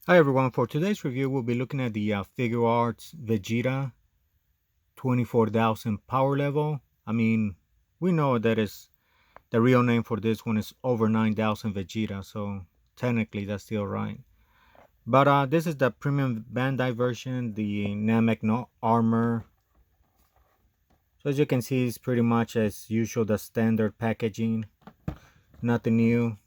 Hi everyone, for today's review we'll be looking at the Figuarts Vegeta 24,000 power level. We know that is the real name for this one is over 9,000 Vegeta, so technically that's still right. But this is the premium Bandai version, the Namek no armor. So as you can see, it's pretty much as usual the standard packaging, nothing new.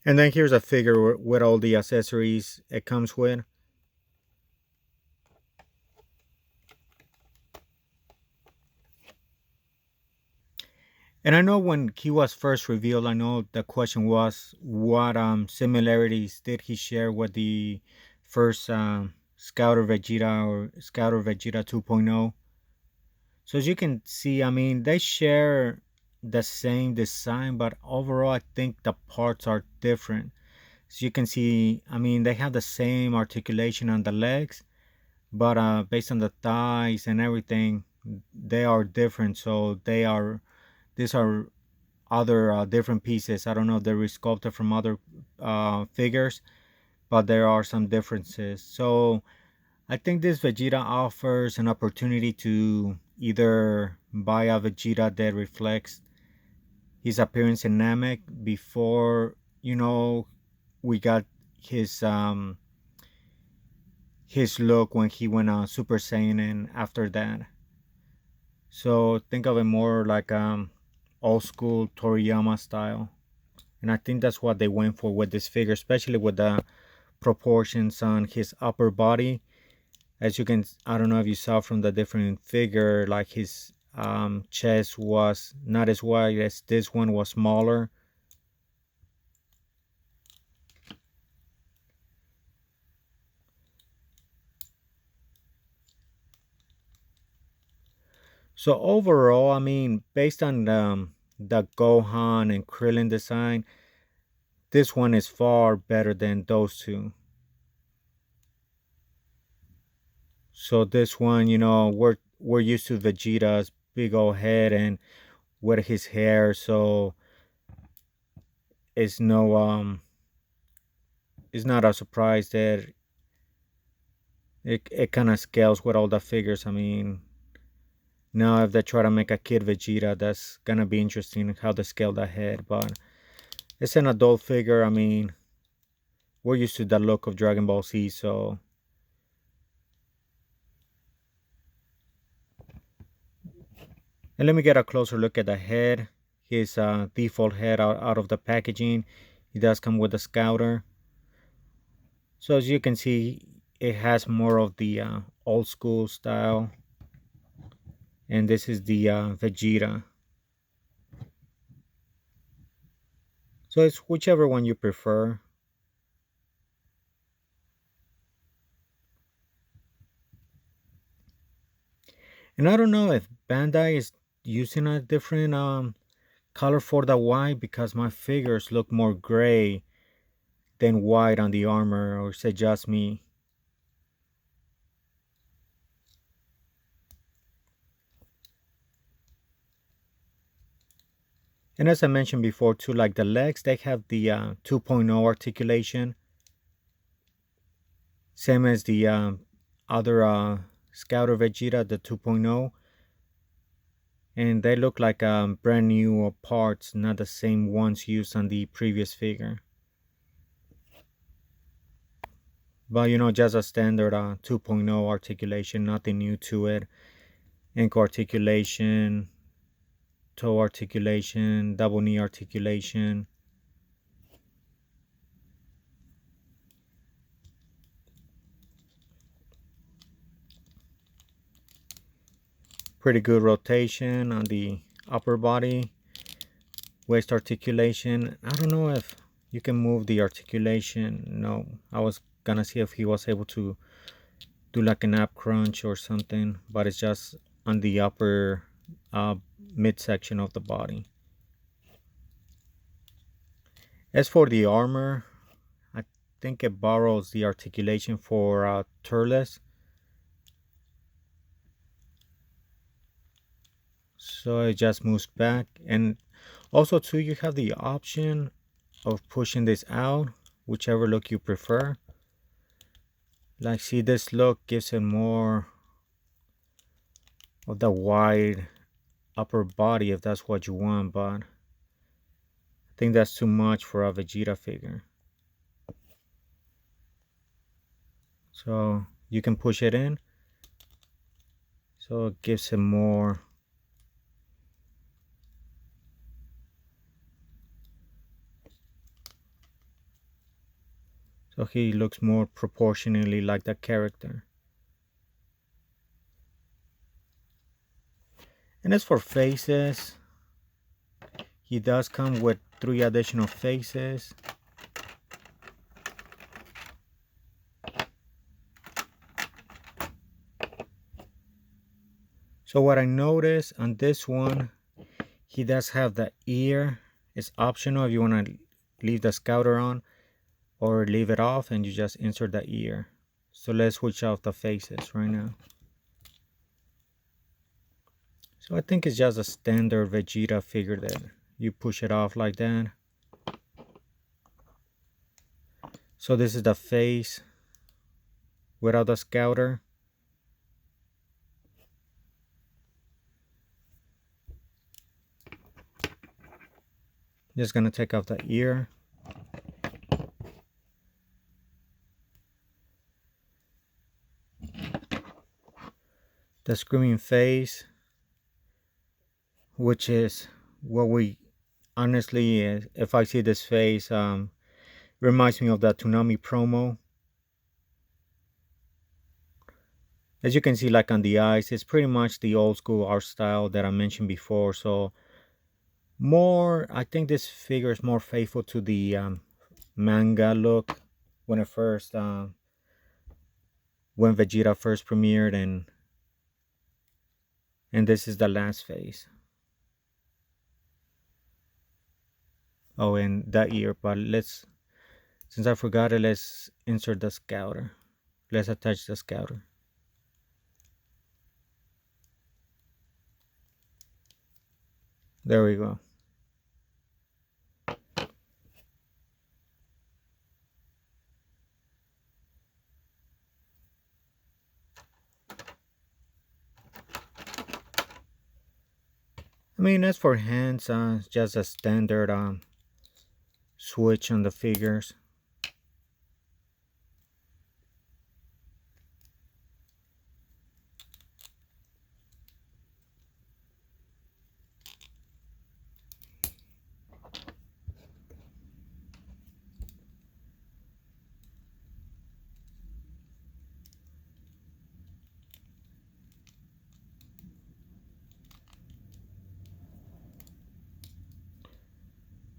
And then here's a figure with all the accessories it comes with. And I know when he was first revealed, I know the question was what similarities did he share with the first Scouter Vegeta or Scouter Vegeta 2.0. So as you can see, they share the same design, but overall, I think the parts are different. So you can see, they have the same articulation on the legs, but based on the thighs and everything, they are different. So these are other different pieces. I don't know if they're resculpted from other figures, but there are some differences. So I think this Vegeta offers an opportunity to either buy a Vegeta that reflects his appearance in Namek before we got his um his look when he went Super Saiyan, and after that. So think of it more like old school Toriyama style. And I think that's what they went for with this figure, especially with the proportions on his upper body. As you can, I don't know if you saw from the different figure, like his chest was not as wide as this one, was smaller. So overall, based on the Gohan and Krillin design, this one is far better than those two. So this one, we're used to Vegeta's big old head and with his hair, so it's no it's not a surprise that it kind of scales with all the figures. Now if they try to make a kid Vegeta, that's gonna be interesting how they scale the head, but it's an adult figure. We're used to the look of Dragon Ball Z, so. And let me get a closer look at the head. His default head out of the packaging. He does come with a scouter. So as you can see, it has more of the old school style. And this is the Vegeta. So it's whichever one you prefer. And I don't know if Bandai is using a different color for the white, because my figures look more gray than white on the armor, or is it just me? And as I mentioned before too, like the legs, they have the 2.0 articulation, same as the other Scouter Vegeta, the 2.0. And they look like brand new parts, not the same ones used on the previous figure. But just a standard 2.0 articulation, nothing new to it. Ankle articulation, toe articulation, double knee articulation. Pretty good rotation on the upper body. Waist articulation. I don't know if you can move the articulation. No, I was gonna see if he was able to do like an ab crunch or something, but it's just on the upper uh, midsection of the body. As for the armor, I think it borrows the articulation for Turles. So it just moves back. And also too, you have the option of pushing this out, whichever look you prefer. Like, see, this look gives it more of the wide upper body if that's what you want, but I think that's too much for a Vegeta figure. So you can push it in, so it gives it more. So he looks more proportionally like the character. And as for faces, he does come with 3 additional faces. So what I noticed on this one, he does have the ear. It's optional if you want to leave the scouter on or leave it off, and you just insert the ear. So let's switch off the faces right now. So I think it's just a standard Vegeta figure that you push it off like that. So this is the face without the scouter. Just gonna take off the ear. The screaming face, which is what we honestly, if I see this face, reminds me of the Toonami promo. As you can see, like on the eyes, it's pretty much the old school art style that I mentioned before. So more, I think this figure is more faithful to the manga look when it first, when Vegeta first premiered, and this is the last phase. Oh, and the ear, but let's, since I forgot it, let's insert the scouter. Let's attach the scouter. There we go. I mean, as for hands, just a standard switch on the figures.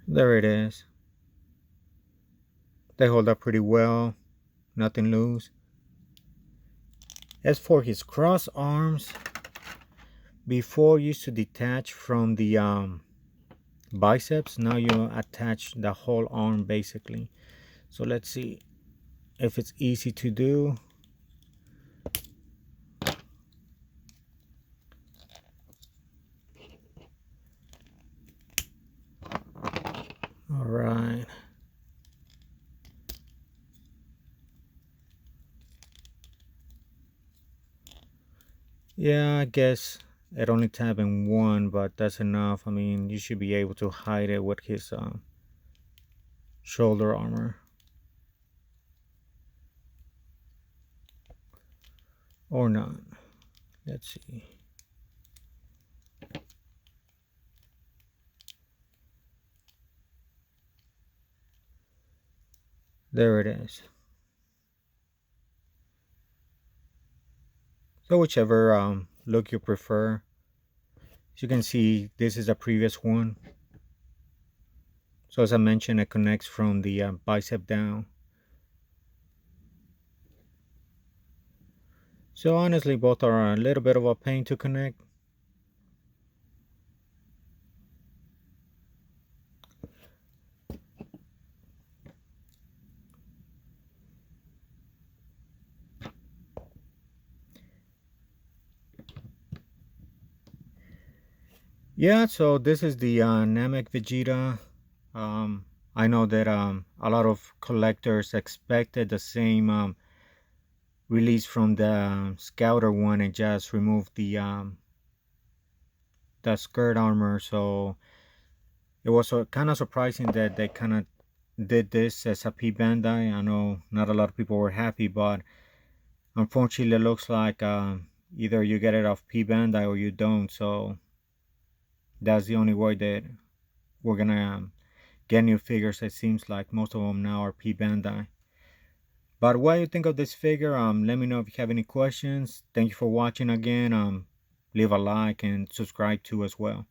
There it is. They hold up pretty well, nothing loose. As for his cross arms, before used to detach from the biceps, now you attach the whole arm basically. So let's see if it's easy to do. All right. Yeah, I guess it only tapping one, but that's enough. I mean, you should be able to hide it with his shoulder armor. Or not. Let's see. There it is. So whichever look you prefer. As you can see, this is the previous one. So as I mentioned, it connects from the bicep down. So honestly, both are a little bit of a pain to connect. Yeah, so this is the Namek Vegeta. Um, I know that a lot of collectors expected the same release from the Scouter one and just removed the skirt armor. So it was kind of surprising that they kind of did this as a P Bandai. I know not a lot of people were happy, but unfortunately, it looks like either you get it off P Bandai or you don't. So that's the only way that we're gonna get new figures. It seems like most of them now are P Bandai. But what do you think of this figure? Let me know if you have any questions. Thank you for watching again. Leave a like and subscribe too as well.